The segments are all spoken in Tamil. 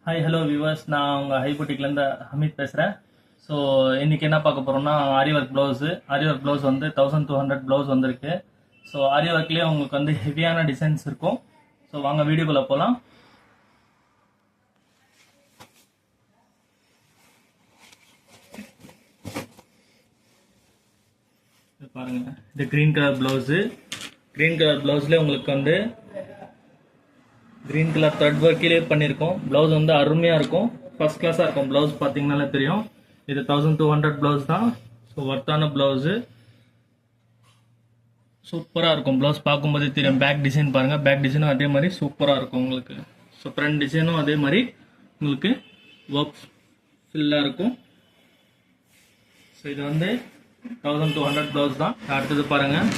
ஹாய் ஹலோ வியூவர்ஸ், நான் உங்கள் ஹைபோட்டிக்லேருந்து ஹமீத் பேசுகிறேன். ஸோ இன்றைக்கி என்ன பார்க்க போகிறோம்னா ஆரி ஒர்க் ப்ளவுஸு. ஆரி ஒர்க் ப்ளவுஸ் வந்து 1200 ப்ளவுஸ் வந்திருக்கு. ஸோ ஆரி ஒர்க்லேயே உங்களுக்கு வந்து ஹெவியான டிசைன்ஸ் இருக்கும். ஸோ வாங்க வீடியோக்குள்ளே போகலாம். பாருங்கள், இது green colour blouse. Green colour ப்ளவுஸ்லேயே உங்களுக்கு வந்து க்ரீன் கலர் த்ரெட் ஒர்க்கிலே பண்ணியிருக்கோம். ப்ளவுஸ் வந்து அருமையாக இருக்கும், ஃபர்ஸ்ட் கிளாஸாக இருக்கும். ப்ளவுஸ் பார்த்தீங்கன்னாலே தெரியும். இது 1200 ப்ளவுஸ் தான். ஸோ ஒர்த்தான ப்ளவுஸு, சூப்பராக இருக்கும். ப்ளவுஸ் பார்க்கும்போதே தெரியும். பேக் டிசைன் பாருங்கள், பேக் டிசைனும் அதே மாதிரி சூப்பராக இருக்கும் உங்களுக்கு. ஸோ ஃப்ரண்ட் டிசைனும் அதே மாதிரி உங்களுக்கு ஒர்க் ஃபில்லாக இருக்கும். ஸோ இது வந்து 1200 ப்ளவுஸ் தான். அடுத்தது பாருங்கள்,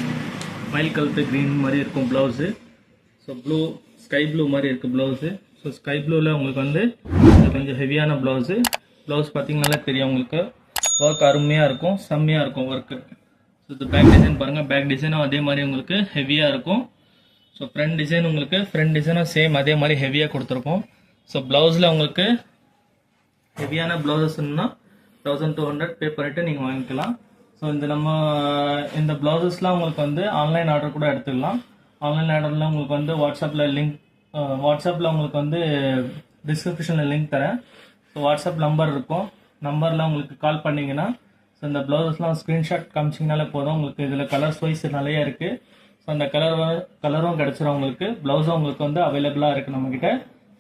மயில் கழுத்து க்ரீன் மாதிரி இருக்கும் blouse. So blue, sky blue மாதிரி இருக்குது ப்ளவுஸு. ஸோ ஸ்கை ப்ளூவில் உங்களுக்கு வந்து கொஞ்சம் ஹெவியான ப்ளவுஸு. ப்ளவுஸ் பார்த்தீங்கன்னாலே தெரியும் உங்களுக்கு. ஒர்க் அருமையாக இருக்கும், செம்மையாக இருக்கும் ஒர்க்கு. ஸோ இது பேக் டிசைன் பாருங்கள், பேக் டிசைனும் அதே மாதிரி உங்களுக்கு ஹெவியாக இருக்கும். ஸோ ஃப்ரண்ட் டிசைன் உங்களுக்கு ஃப்ரண்ட் டிசைனும் சேம் அதே மாதிரி ஹெவியாக கொடுத்துருக்கோம். ஸோ ப்ளவுஸில் உங்களுக்கு ஹெவியான ப்ளவுசஸ்ன்னா 1200 பே பண்ணிவிட்டு நீங்கள் வாங்கிக்கலாம். ஸோ இந்த ப்ளவுசஸ்லாம் உங்களுக்கு வந்து ஆன்லைன் ஆர்டர் கூட எடுத்துக்கலாம். ஆன்லைன் ஆர்டரில் உங்களுக்கு வந்து வாட்ஸ்அப்பில் உங்களுக்கு வந்து டிஸ்கிரிப்ஷனில் லிங்க் தரேன். ஸோ வாட்ஸ்அப் நம்பர் இருக்கும். நம்பரில் உங்களுக்கு கால் பண்ணிங்கன்னா ஸோ இந்த ப்ளவுசஸ்லாம் ஸ்க்ரீன்ஷாட் காமிச்சிங்கனாலே போதும். உங்களுக்கு இதில் கலர்ஸ் வைஸ் நிறைய இருக்குது. ஸோ அந்த கலரும் கிடச்சிரும் உங்களுக்கு. ப்ளவுஸும் உங்களுக்கு வந்து அவைலபிளாக இருக்குது நம்மக்கிட்ட.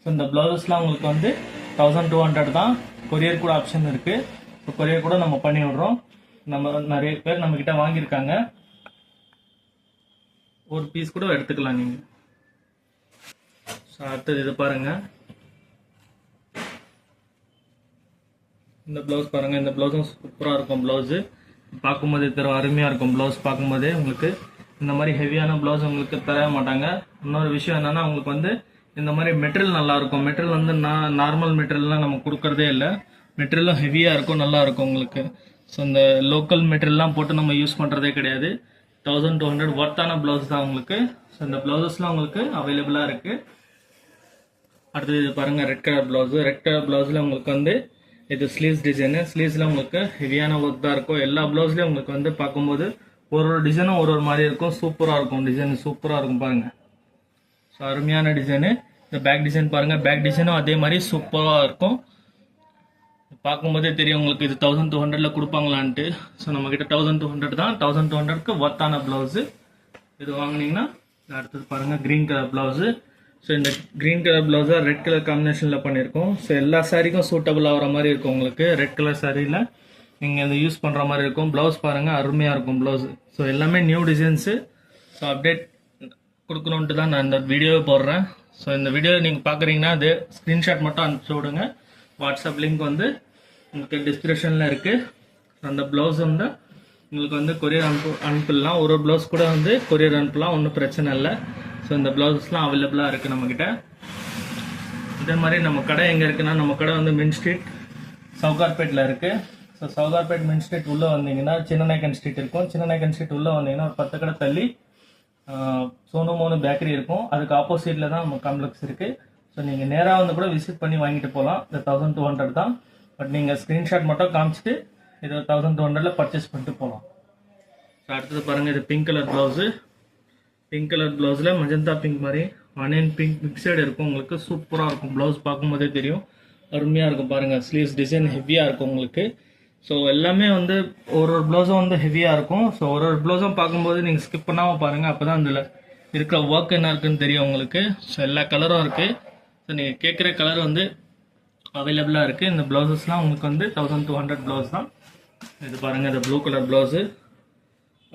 ஸோ இந்த ப்ளவுசஸ்லாம் உங்களுக்கு வந்து 1200 தான். கொரியர் கூட ஆப்ஷன் இருக்குது. ஸோ கொரியர் கூட நம்ம பண்ணி விட்றோம். நிறைய பேர் நம்மக்கிட்ட வாங்கியிருக்காங்க. ஒரு பீஸ் கூட எடுத்துக்கலாம் நீங்கள். ஸோ அடுத்தது இது பாருங்கள், இந்த ப்ளவுஸ் பாருங்கள். இந்த ப்ளவுஸும் சூப்பராக இருக்கும். ப்ளவுஸு பார்க்கும்போதே தரும், அருமையாக இருக்கும். ப்ளவுஸ் பார்க்கும்போதே உங்களுக்கு இந்த மாதிரி ஹெவியான ப்ளவுஸ் உங்களுக்கு தர மாட்டாங்க. இன்னொரு விஷயம் என்னென்னா, உங்களுக்கு வந்து இந்த மாதிரி மெட்டீரியல் நல்லாயிருக்கும். மெட்டீரியல் வந்து நார்மல் மெட்டீரியல்லாம் நம்ம கொடுக்குறதே இல்லை. மெட்டீரியலும் ஹெவியாக இருக்கும், நல்லாயிருக்கும் உங்களுக்கு. ஸோ இந்த லோக்கல் மெட்டீரியல்லாம் போட்டு நம்ம யூஸ் பண்ணுறதே கிடையாது. 1200 ஒர்த்தான ப்ளவுஸ் தான் உங்களுக்கு. ஸோ இந்த ப்ளவுசஸ்லாம் உங்களுக்கு அவைலபிளாக இருக்குது. அடுத்தது இது பாருங்கள், red colour blouse. Red colour ப்ளவுஸில் உங்களுக்கு வந்து இது ஸ்லீவ்ஸ் டிசைனு. ஸ்லீவ்ஸில் உங்களுக்கு ஹெவியான ஒர்க் தான் இருக்கும். எல்லா ப்ளவுஸ்லேயும் உங்களுக்கு வந்து பார்க்கும்போது ஒரு டிசைனும் ஒரு மாதிரி இருக்கும். சூப்பராக இருக்கும், டிசைன் சூப்பராக இருக்கும் பாருங்கள். ஸோ அருமையான டிசைனு. இந்த பேக் டிசைன் பாருங்கள், பேக் டிசைனும் அதே மாதிரி சூப்பராக இருக்கும். பார்க்கும்போதே தெரியும் உங்களுக்கு இது 1200 கொடுப்பாங்களான்ட்டு. ஸோ நம்மக்கிட்ட 1200 தான். 1200க்கு ஒர்த்தான ப்ளவுஸு. இது வாங்கினீங்கன்னா அடுத்தது பாருங்கள், க்ரீன் கலர் ப்ளவுஸு. ஸோ இந்த க்ரீன் கலர் ப்ளவுஸை ரெட் கலர் காம்பினேஷனில் பண்ணியிருக்கோம். ஸோ எல்லா சாரிக்கும் சூட்டபிள் ஆகிற மாதிரி இருக்கும் உங்களுக்கு. ரெட் கலர் சாரியில் நீங்கள் இதை யூஸ் பண்ணுற மாதிரி இருக்கும். ப்ளவுஸ் பாருங்கள், அருமையாக இருக்கும் ப்ளவுஸு. ஸோ எல்லாமே நியூ டிசைன்ஸு. ஸோ அப்டேட் கொடுக்கணுன்ட்டு தான் நான் இந்த வீடியோவை போடுறேன். ஸோ இந்த வீடியோ நீங்கள் பார்க்குறீங்கன்னா அது ஸ்க்ரீன்ஷாட் மட்டும் அனுப்பிச்சி விடுங்க. வாட்ஸ்அப் லிங்க் வந்து உங்களுக்கு டிஸ்கிரிப்ஷனில் இருக்குது. அந்த ப்ளவுஸ் வந்து உங்களுக்கு வந்து கொரியர் அனுப்பிடலாம். ஒரு ப்ளவுஸ் கூட வந்து கொரியர் அனுப்பலாம், ஒன்றும் பிரச்சனை இல்லை. ஸோ இந்த ப்ளவுஸஸ்லாம் அவைலபிளாக இருக்குது நம்மக்கிட்ட. இதே மாதிரி நம்ம கடை எங்கே இருக்குன்னா, நம்ம கடை வந்து மின் ஸ்ட்ரீட் சவுகார்பேட்டில் இருக்குது. ஸோ சவுகார்பேட் மின் ஸ்ட்ரீட் உள்ளே வந்தீங்கன்னா சின்னநாயக்கன் ஸ்ட்ரீட் இருக்கும். சின்னநாயக்கன் ஸ்ட்ரீட் உள்ளே வந்தீங்கன்னா ஒரு 10 கடை தள்ளி சோனு மோனு பேக்கரி இருக்கும். அதுக்கு ஆப்போசிட்டில் தான் நம்ம காம்ப்ளெக்ஸ் இருக்குது. ஸோ நீங்கள் நேராக வந்து கூட விசிட் பண்ணி வாங்கிட்டு போகலாம். இந்த 1200 தான். பட் நீங்கள் ஸ்க்ரீன்ஷாட் மட்டும் காமிச்சிட்டு இது 1200 பர்ச்சேஸ் பண்ணிட்டு போகலாம். ஸோ அடுத்தது பாருங்கள், இது pink colour blouse. Pink colour ப்ளவுஸில் மஜந்தா பிங்க் மாதிரி ஆனியன் பிங்க் மிக்சடு இருக்கும் உங்களுக்கு. சூப்பராக இருக்கும். ப்ளவுஸ் பார்க்கும்போதே தெரியும், அருமையாக இருக்கும் பாருங்கள். ஸ்லீவ்ஸ் டிசைன் ஹெவியாக இருக்கும் உங்களுக்கு. ஸோ எல்லாமே வந்து ஒரு ப்ளவுஸும் வந்து ஹெவியாக இருக்கும். ஸோ ஒரு ப்ளவுஸும் பார்க்கும்போது நீங்கள் ஸ்கிப் பண்ணாமல் பாருங்கள். அப்போ தான் அதில் இருக்கிற ஒர்க் என்ன இருக்குன்னு தெரியும் உங்களுக்கு. ஸோ எல்லா கலரும் இருக்குது. ஸோ நீங்கள் கேட்குற கலர் வந்து அவைலபிளாக இருக்குது. இந்த ப்ளவுசஸ்லாம் உங்களுக்கு வந்து 1200 ப்ளவுஸ் தான். இது பாருங்கள், இந்த ப்ளூ கலர் ப்ளவுஸு,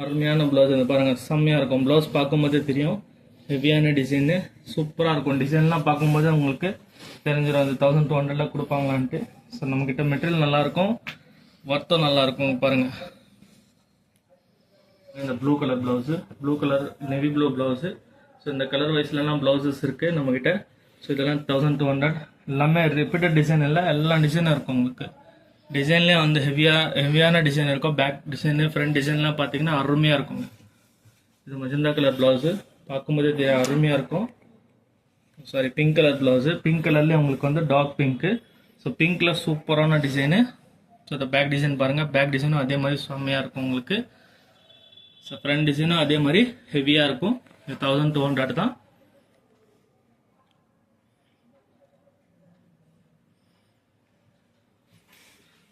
அருமையான ப்ளவுஸ். இது பாருங்கள், செம்மையாக இருக்கும். ப்ளவுஸ் பார்க்கும்போதே தெரியும், ஹெவியான டிசைனு சூப்பராக இருக்கும். டிசைன்லாம் பார்க்கும்போது உங்களுக்கு தெரிஞ்சிடும் அது 1200 கொடுப்பாங்களான்ட்டு. ஸோ நம்மக்கிட்ட மெட்டீரியல் நல்லாயிருக்கும், ஒர்த்தும் நல்லாயிருக்கும் பாருங்கள். இந்த blue colour blouse, blue colour navy blue blouse. So இந்த கலர் வைஸ்லலாம் ப்ளவுசஸ் இருக்குது நம்மக்கிட்ட. ஸோ இதெல்லாம் 1200. எல்லாமே ரிப்பீட்டட் டிசைன் இல்லை, எல்லா டிசைனும் இருக்கும் உங்களுக்கு. டிசைன்லேயே வந்து ஹெவியான டிசைன் இருக்கும். பேக் டிசைனு, ஃப்ரண்ட் டிசைன்லாம் பார்த்தீங்கன்னா அருமையாக இருக்குங்க. இது மஜந்தா கலர் ப்ளவுஸு. பார்க்கும்போதே அருமையாக இருக்கும். Sari pink colour blouse. Pink கலர்லேயே உங்களுக்கு வந்து டார்க் பிங்க்கு. ஸோ பிங்க்கில் சூப்பரான டிசைனு. ஸோ இந்த பேக் டிசைன் பாருங்கள், பேக் டிசைனும் அதே மாதிரி செம்மையாக இருக்கும் உங்களுக்கு. ஸோ ஃப்ரண்ட் டிசைனும் அதே மாதிரி ஹெவியாக இருக்கும். இது 1200 தான்.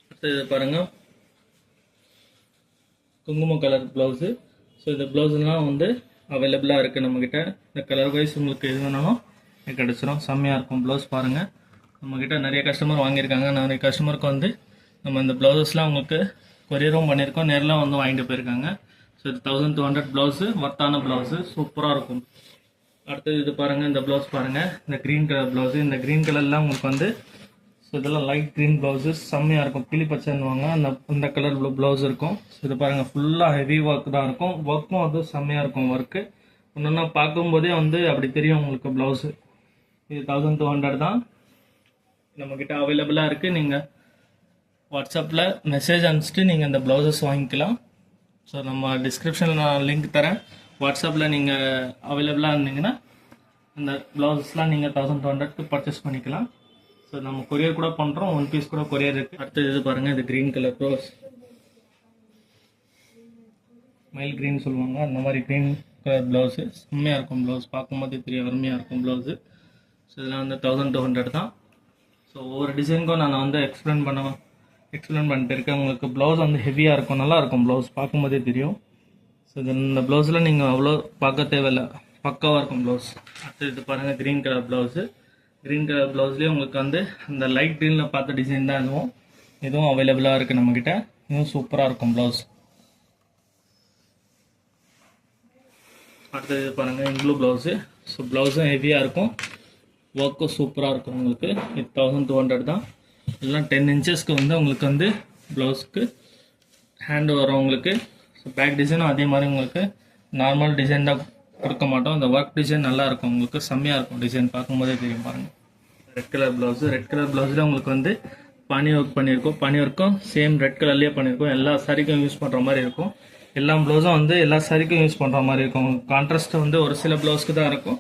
அடுத்தது பாருங்கள் குங்குமம் கலர் ப்ளவுஸு. ஸோ இந்த ப்ளவுஸ்லாம் வந்து அவைலபிளாக இருக்குது நம்மக்கிட்ட. இந்த கலர் வைஸ் உங்களுக்கு எது வேணாலும் கிடச்சிரும். செம்மையாக இருக்கும் ப்ளவுஸ் பாருங்கள். நம்மக்கிட்ட நிறைய கஸ்டமர் வாங்கியிருக்காங்க. நிறைய கஸ்டமருக்கு வந்து நம்ம இந்த ப்ளவுஸஸ்லாம் உங்களுக்கு கொரியரும் பண்ணியிருக்கோம், நேரில் வந்து வாங்கிட்டு போயிருக்காங்க. ஸோ இது 1200 ப்ளவுஸு, ஒர்த்தான ப்ளவுஸு, சூப்பராக இருக்கும். அடுத்தது இது பாருங்கள், இந்த ப்ளவுஸ் பாருங்கள், இந்த க்ரீன் கலர் ப்ளவுஸு. இந்த க்ரீன் கலர்லாம் உங்களுக்கு வந்து ஸோ இதெல்லாம் லைட் க்ரீன் ப்ளவுஸு செம்மையாக இருக்கும். கிளி பச்சைன்னுவாங்க, இந்த கலர் ப்ளவுஸ் இருக்கும். ஸோ இது பாருங்கள், ஃபுல்லாக ஹெவி ஒர்க் தான் இருக்கும். ஒர்க்கும் வந்து செம்மையாக இருக்கும் ஒர்க்கு. ஒன்றுன்னா பார்க்கும்போதே வந்து அப்படி தெரியும் உங்களுக்கு ப்ளவுஸு. இது 1200 தான். நம்மக்கிட்ட அவைலபிளாக இருக்குது. நீங்கள் வாட்ஸ்அப்பில் மெசேஜ் அனுப்பிச்சிட்டு நீங்கள் இந்த ப்ளவுசஸ் வாங்கிக்கலாம். ஸோ நம்ம டிஸ்கிரிப்ஷனில் நான் லிங்க் தரேன். வாட்ஸ்அப்பில் நீங்கள் அவைலபிளாக இருந்தீங்கன்னா இந்த ப்ளவுசஸ்லாம் நீங்கள் 1200க்கு பர்ச்சேஸ் பண்ணிக்கலாம். ஸோ நம்ம கொரியர் கூட பண்ணுறோம், 1 பீஸ் கூட கொரியர் இருக்குது. அடுத்தது இது பாருங்கள், இது green colour blouse, mile green சொல்லுவாங்க, அந்த மாதிரி க்ரீன் கலர் ப்ளவுஸு செம்மையாக இருக்கும். ப்ளவுஸ் பார்க்கும்போது தெரியும், அருமையாக இருக்கும் ப்ளவுஸு. ஸோ இதெல்லாம் வந்து 1200 தான். ஸோ ஒவ்வொரு டிசைனுக்கும் நான் வந்து எக்ஸ்பிளைன் பண்ணிட்டு இருக்கேன். உங்களுக்கு ப்ளவுஸ் வந்து ஹெவியாக இருக்கும், நல்லாயிருக்கும் ப்ளவுஸ் பார்க்கும்போதே தெரியும். ஸோ இந்த ப்ளவுஸில் நீங்கள் அவ்வளோ பார்க்க தேவையில்லை, பக்காவாக இருக்கும் ப்ளவுஸ். அடுத்து இது பாருங்கள், green colour blouse. Green colour ப்ளவுஸ்லேயே உங்களுக்கு வந்து அந்த லைட் க்ரீனில் பார்த்த டிசைன் தான் இதுவும் அவைலபிளாக இருக்குது நம்மக்கிட்ட. இதுவும் சூப்பராக இருக்கும் ப்ளவுஸ். அடுத்தது இது பாருங்கள், இங்க்ளூ ப்ளவுஸு. ஸோ ப்ளவுஸும் ஹெவியாக இருக்கும், ஒர்க்கும் சூப்பராக இருக்கும் உங்களுக்கு. இது 1200 தான். எல்லாம் 10 இன்ச்சஸ்க்கு வந்து உங்களுக்கு வந்து ப்ளவுஸ்க்கு ஹேண்டு வரும் உங்களுக்கு. ஸோ பேக் டிசைனும் அதே மாதிரி உங்களுக்கு நார்மல் டிசைன் தான் கொடுக்க மாட்டோம். இந்த ஒர்க் டிசைன் நல்லாயிருக்கும் உங்களுக்கு, செம்மையாக இருக்கும் டிசைன் பார்க்கும்போதே தெரியும் பாருங்கள். Red colour blouse. Red colour ப்ளவுஸில் உங்களுக்கு வந்து பனி ஒர்க் பண்ணியிருக்கோம். பனி ஒர்க்கும் சேம் ரெட் கலர்லேயே பண்ணியிருக்கோம். எல்லா சாரிக்கும் யூஸ் பண்ணுற மாதிரி இருக்கும். எல்லா ப்ளவுஸும் வந்து எல்லா சாரிக்கும் யூஸ் பண்ணுற மாதிரி இருக்கும். கான்ட்ராஸ்ட்டு வந்து ஒரு சில ப்ளவுஸ்க்கு தான் இருக்கும்.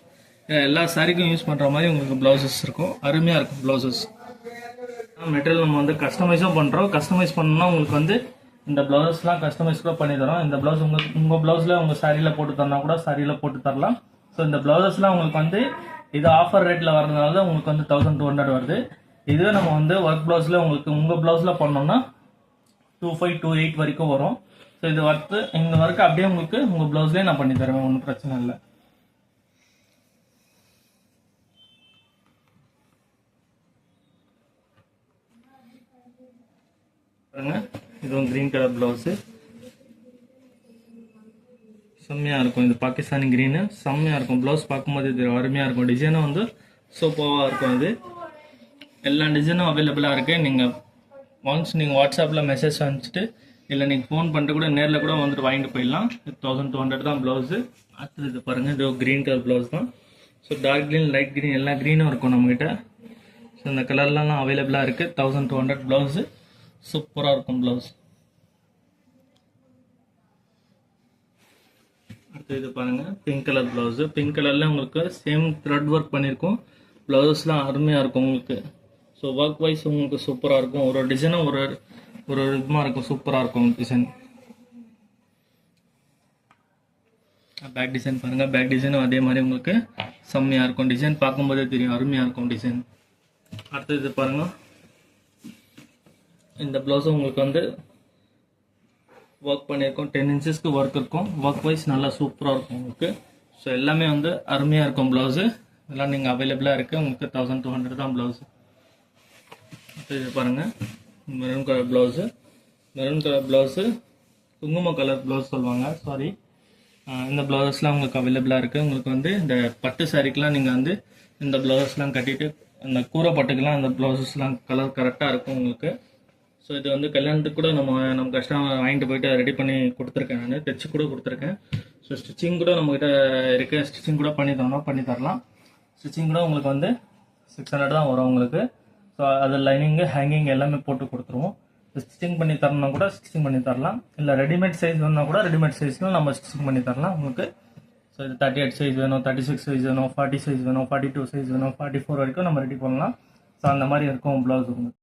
எல்லா சாரிக்கும் யூஸ் பண்ணுற மாதிரி உங்களுக்கு ப்ளவுசஸ் இருக்கும். அருமையாக இருக்கும் ப்ளவுசஸ். மெட்டீரியல் நம்ம வந்து கஸ்டமைஸும் பண்ணுறோம். கஸ்டமைஸ் பண்ணோம்னா உங்களுக்கு வந்து இந்த ப்ளவுஸ்லாம் கஸ்டமைஸ் கூட பண்ணி தரோம். இந்த ப்ளவுஸ் உங்கள் ப்ளவுஸில் உங்கள் சாரியில் போட்டு தரனா கூட சாரியில் போட்டு தரலாம். ஸோ இந்த ப்ளவுசஸ்லாம் உங்களுக்கு வந்து இது ஆஃபர் ரேட்டில் வரதுனால தான் உங்களுக்கு வந்து 1200 வருது. இதுவே நம்ம வந்து ஒர்க் ப்ளவுஸில் உங்களுக்கு உங்கள் ப்ளவுஸில் பண்ணோம்னா 2528 வரைக்கும் வரும். ஸோ இது இந்த ஒர்க்கு அப்படியே உங்களுக்கு உங்கள் ப்ளவுஸ்லேயே நான் பண்ணி தருவேன், ஒன்றும் பிரச்சனை இல்லை. இதுவும் க்ரீன் கலர் ப்ளவுஸு செம்மையாக இருக்கும். இது பாகிஸ்தானி க்ரீனு செம்மையாக இருக்கும். ப்ளவுஸ் பார்க்கும்போது இது அருமையாக இருக்கும். டிசைனும் வந்து சூப்பராக இருக்கும். இது எல்லா டிசைனும் அவைலபிளாக இருக்குது. நீங்கள் ஒன்ஸ் நீங்கள் வாட்ஸ்அப்பில் மெசேஜ் அனுப்பிச்சிட்டு இல்லை நீங்கள் ஃபோன் பண்ணிட்டு கூட நேரில் கூட வந்துட்டு வாங்கிட்டு போயிடலாம். 1200 தான் ப்ளவுஸு. அடுத்தது இது பாருங்கள், இது க்ரீன் கலர் ப்ளவுஸ் தான். So dark green, light green எல்லா க்ரீனும் இருக்கும் நம்மகிட்ட. ஸோ இந்த கலர்லாம் அவைலபிளாக இருக்குது. 1200 ப்ளவுஸு சூப்பராக இருக்கும் ப்ளவுஸ். அடுத்து இது பாருங்கள், பிங்க் கலர் ப்ளவுஸு. பிங்க் கலரில் உங்களுக்கு சேம் த்ரெட் ஒர்க் பண்ணியிருக்கோம். ப்ளவுஸ்லாம் அருமையாக இருக்கும் உங்களுக்கு. ஸோ ஒர்க் வைஸ் உங்களுக்கு சூப்பராக இருக்கும். ஒரு டிசைனும் ஒரு விதமாக இருக்கும், சூப்பராக இருக்கும் டிசைன். பேக் டிசைன் பாருங்கள், பேக் டிசைனும் அதே மாதிரி உங்களுக்கு செம்மையாக இருக்கும். டிசைன் பார்க்கும்போதே தெரியும், அருமையாக இருக்கும் டிசைன். அடுத்து இது பாருங்கள், இந்த ப்ளவுஸும் உங்களுக்கு வந்து ஒர்க் பண்ணியிருக்கோம். 10 இன்ச்சஸ்க்கு ஒர்க் இருக்கும். ஒர்க் வைஸ் நல்லா சூப்பராக இருக்கும் உங்களுக்கு. ஸோ எல்லாமே வந்து அருமையாக இருக்கும் ப்ளவுஸு. இதெல்லாம் நீங்கள் அவைலபிளாக இருக்குது. உங்களுக்கு 1200 தான் ப்ளவுஸு. இது பாருங்கள், maroon colour blouse. Maroon colour blouse குங்கும கலர் ப்ளவுஸ் சொல்லுவாங்க, சாரி. இந்த ப்ளவுஸ்லாம் உங்களுக்கு அவைலபிளாக இருக்குது. உங்களுக்கு வந்து இந்த பட்டு சாரிக்கெலாம் நீங்கள் வந்து இந்த ப்ளவுஸ்லாம் கட்டிட்டு அந்த கூரை பட்டுக்கெலாம் அந்த ப்ளவுஸஸ்லாம் கலர் கரெக்டாக இருக்கும் உங்களுக்கு. ஸோ இது வந்து கல்யாணத்துக்கு கூட நம்ம கஸ்டமர் வாங்கிட்டு போயிட்டு ரெடி பண்ணி கொடுத்துருக்கேன், நான் தைச்சி கூட கொடுத்துருக்கேன். ஸோ ஸ்டிச்சிங் கூட நம்மகிட்ட இருக்குது. ஸ்டிச்சிங் கூட பண்ணி தரலாம். ஸ்டிச்சிங் கூட உங்களுக்கு வந்து 600 தான் வரும் உங்களுக்கு. ஸோ அது லைனிங்கு, ஹேங்கிங் எல்லாமே போட்டு கொடுத்துருவோம். ஸ்டிச்சிங் பண்ணி தரணும்னா கூட ஸ்டிச்சிங் பண்ணி தரலாம். இல்லை ரெடிமேட் சைஸ் வேணுன்னா கூட ரெடிமேட் சைஸ்லாம் நம்ம ஸ்டிச்சிங் பண்ணி தரலாம் உங்களுக்கு. ஸோ ஸோ இது 38 சைஸ் வேணும், 36 சைஸ் வேணும், 40 சைஸ் வேணும், 42 சைஸ் வேணும், 44 வரைக்கும் நம்ம ரெடி பண்ணலாம். ஸோ அந்த மாதிரி இருக்கும் ப்ளவுஸ் உங்களுக்கு.